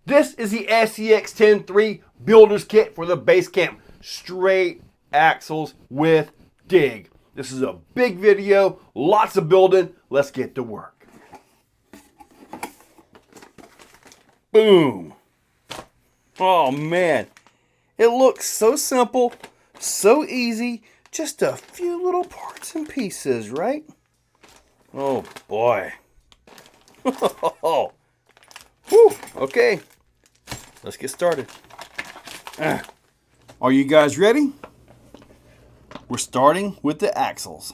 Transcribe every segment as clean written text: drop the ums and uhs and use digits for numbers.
This is the SCX-10-3 builder's kit for the Basecamp. Straight axles with dig. This is a big video, lots of building. Let's get to work. Boom. Oh man, it looks so simple, so easy, just a few little parts and pieces, right? Oh boy. Whew. Okay, let's get started. Are you guys ready? We're starting with the axles.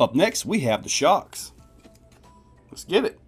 Up next, we have the shocks. Let's get it.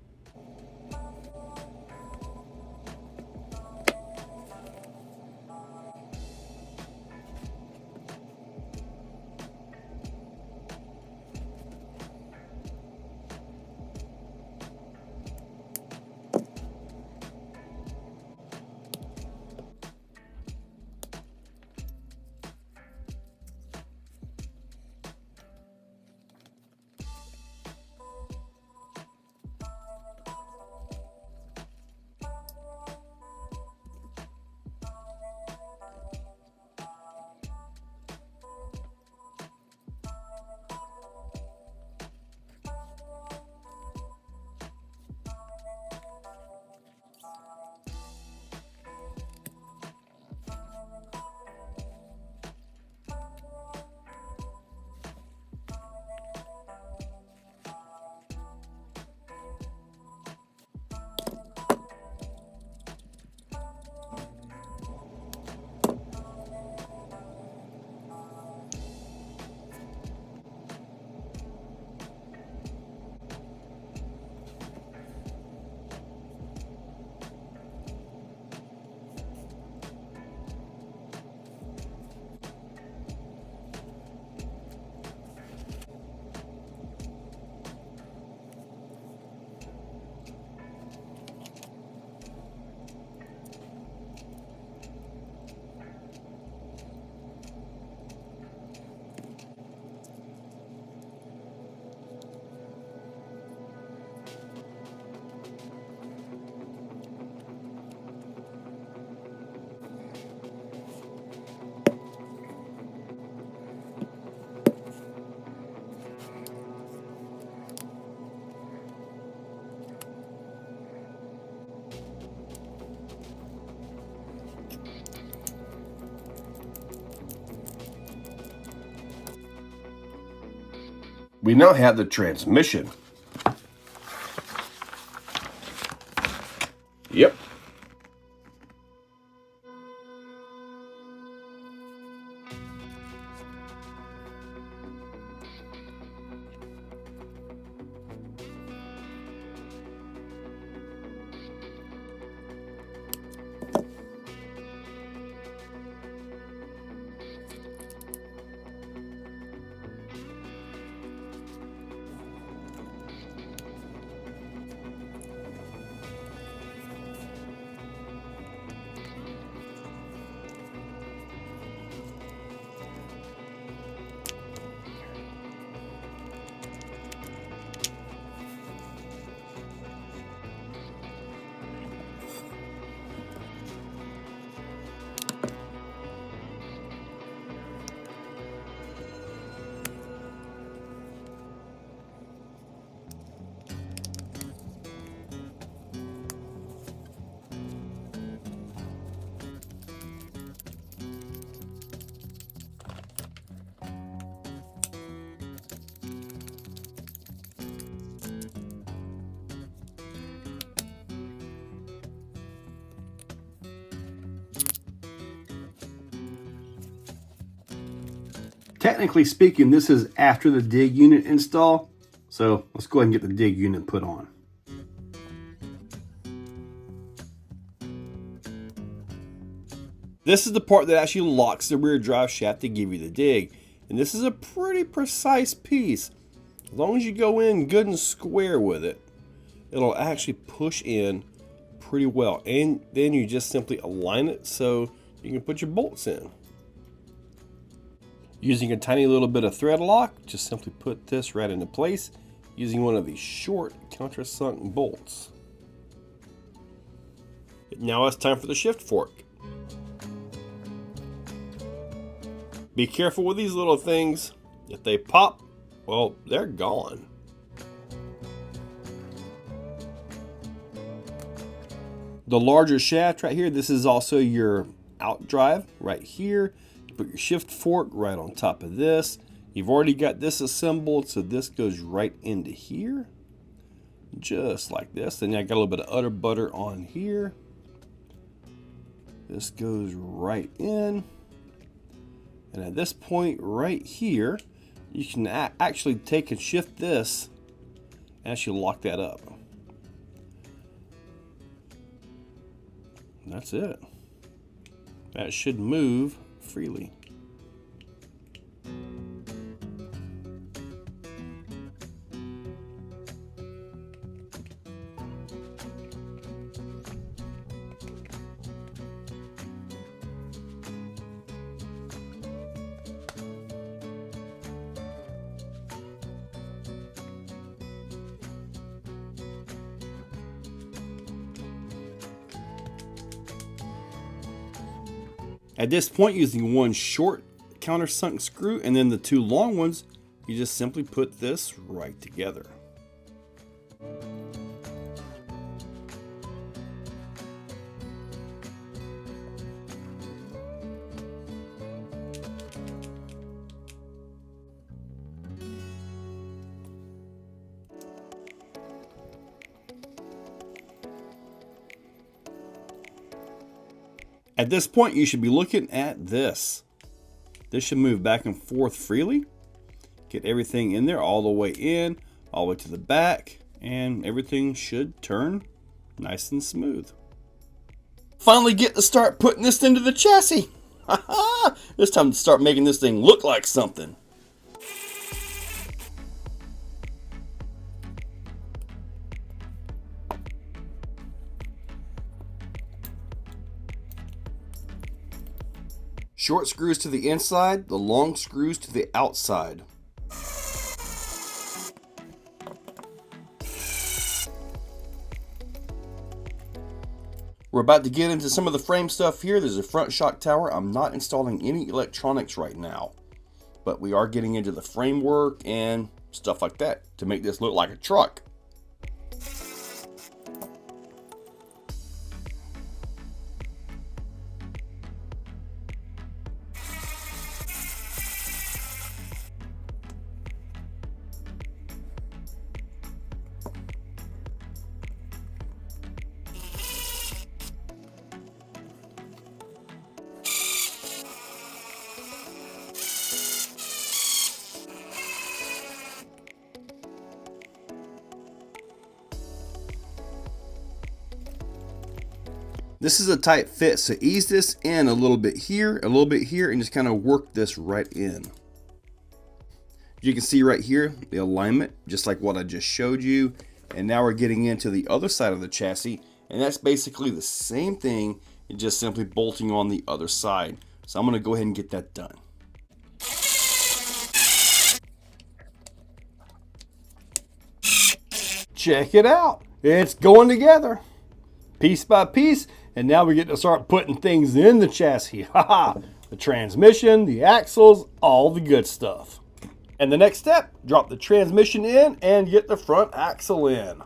We now have the transmission. Yep. Technically speaking, this is after the dig unit install. So let's go ahead and get the dig unit put on. This is the part that actually locks the rear drive shaft to give you the dig. And this is a pretty precise piece. As long as you go in good and square with it, it'll actually push in pretty well. And then you just simply align it so you can put your bolts in. Using a tiny little bit of thread lock, just simply put this right into place using one of these short countersunk bolts. Now it's time for the shift fork. Be careful with these little things. If they pop, well, they're gone. The larger shaft right here, this is also your out drive right here. You put your shift fork right on top of this. You've already got this assembled, so this goes right into here. Just like this. Then I got a little bit of udder butter on here. This goes right in. And at this point right here, you can actually take and shift this and actually lock that up. And that's it. That should move freely. At this point, using one short countersunk screw and then the two long ones, you just simply put this right together. At this point, you should be looking at this. This should move back and forth freely. Get everything in there all the way in, all the way to the back, and everything should turn nice and smooth. Finally get to start putting this into the chassis. It's time to start making this thing look like something. Short screws to the inside, the long screws to the outside. We're about to get into some of the frame stuff here. There's a front shock tower. I'm not installing any electronics right now, but we are getting into the framework and stuff like that to make this look like a truck. This is a tight fit, so ease this in a little bit here, and just kind of work this right in. You can see right here, the alignment, just like what I just showed you. And now we're getting into the other side of the chassis, and that's basically the same thing, and just simply bolting on the other side. So I'm gonna go ahead and get that done. Check it out, it's going together, piece by piece. And now we get to start putting things in the chassis. The transmission, the axles, all the good stuff. And the next step, drop the transmission in and get the front axle in.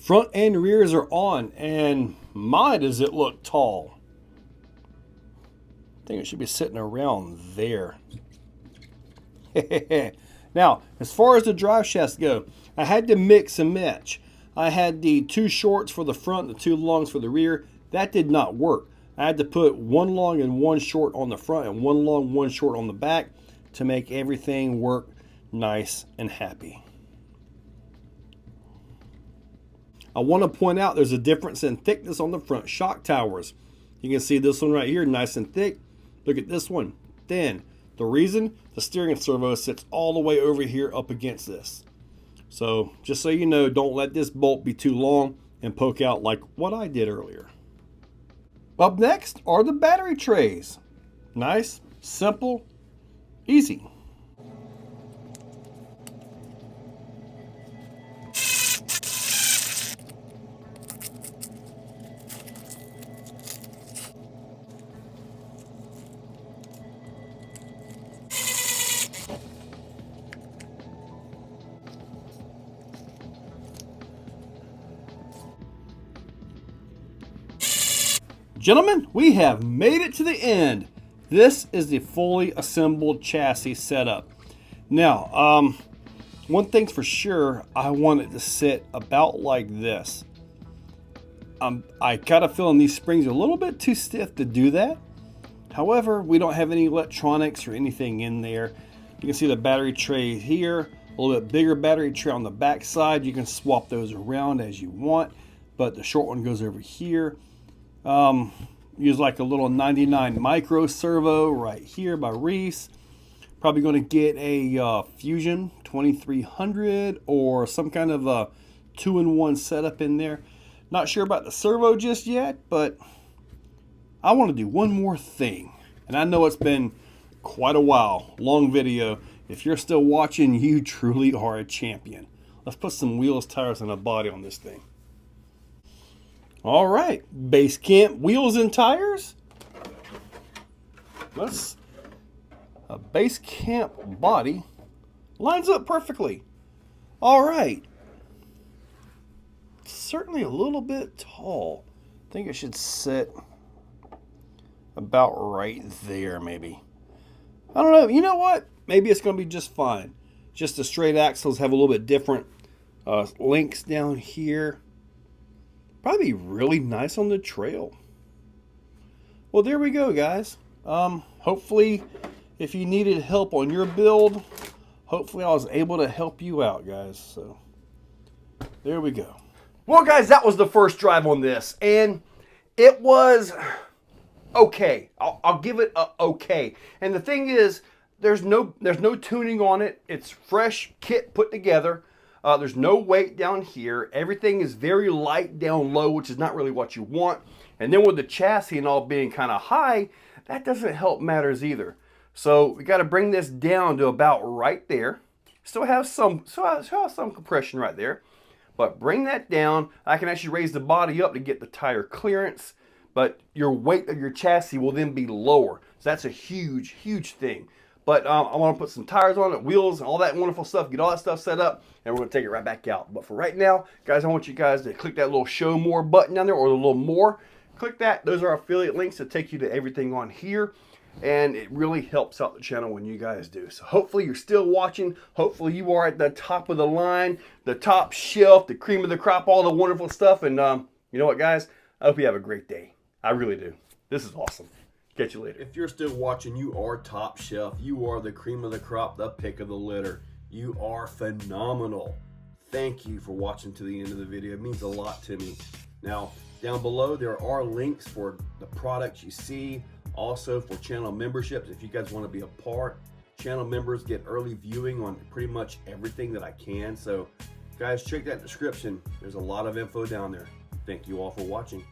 Front and rears are on, and my does it look tall. I think it should be sitting around there. Now, as far as the drive shafts go, I had to mix and match. I had the 2 shorts for the front, the 2 longs for the rear. That did not work. I had to put 1 long and 1 short on the front and 1 long, 1 short on the back to make everything work nice and happy. I want to point out there's a difference in thickness on the front shock towers. You can see this one right here, nice and thick. Look at this one, thin. The reason, the steering servo sits all the way over here up against this. So just so you know, don't let this bolt be too long and poke out like what I did earlier. Up next are the battery trays. Nice, simple, easy. Gentlemen, we have made it to the end. This is the fully assembled chassis setup. Now, one thing's for sure, I want it to sit about like this. I kind of feeling these springs are a little bit too stiff to do that. However, we don't have any electronics or anything in there. You can see the battery tray here, a little bit bigger battery tray on the back side. You can swap those around as you want, but the short one goes over here. Use like a little 99 micro servo right here by Reese. Probably going to get a Fusion 2300 or some kind of a 2-in-1 setup in there. Not sure about the servo just yet, but I want to do one more thing. And I know it's been quite a while, long video. If you're still watching, you truly are a champion. Let's put some wheels, tires, and a body on this thing. All right, Basecamp wheels and tires. A Basecamp body lines up perfectly. All right. Certainly a little bit tall. I think it should sit about right there, maybe. I don't know. You know what? Maybe it's going to be just fine. Just the straight axles have a little bit different links down here. Probably really nice on the trail. Well, there we go, guys. Hopefully, if you needed help on your build, hopefully I was able to help you out, guys. So, there we go. Well, guys, that was the first drive on this, and it was okay. I'll give it a okay. And the thing is, there's no tuning on it. It's fresh kit put together. There's no weight down here. Everything is very light down low, which is not really what you want. And then with the chassis and all being kind of high, that doesn't help matters either. So we got to bring this down to about right there. Still have some compression right there, but bring that down. I can actually raise the body up to get the tire clearance, but your weight of your chassis will then be lower. So that's a huge, huge thing. But I want to put some tires on it, wheels, and all that wonderful stuff, get all that stuff set up, and we're going to take it right back out. But for right now, guys, I want you guys to click that little show more button down there, or the little more. Click that. Those are affiliate links that take you to everything on here, and it really helps out the channel when you guys do. So hopefully you're still watching. Hopefully you are at the top of the line, the top shelf, the cream of the crop, all the wonderful stuff. And you know what, guys? I hope you have a great day. I really do. This is awesome. Catch you later. If you're still watching, you are top shelf. You are the cream of the crop, the pick of the litter. You are phenomenal. Thank you for watching to the end of the video. It means a lot to me. Now, down below, there are links for the products you see. Also for channel memberships, if you guys want to be a part. Channel members get early viewing on pretty much everything that I can. So, guys, check that description. There's a lot of info down there. Thank you all for watching.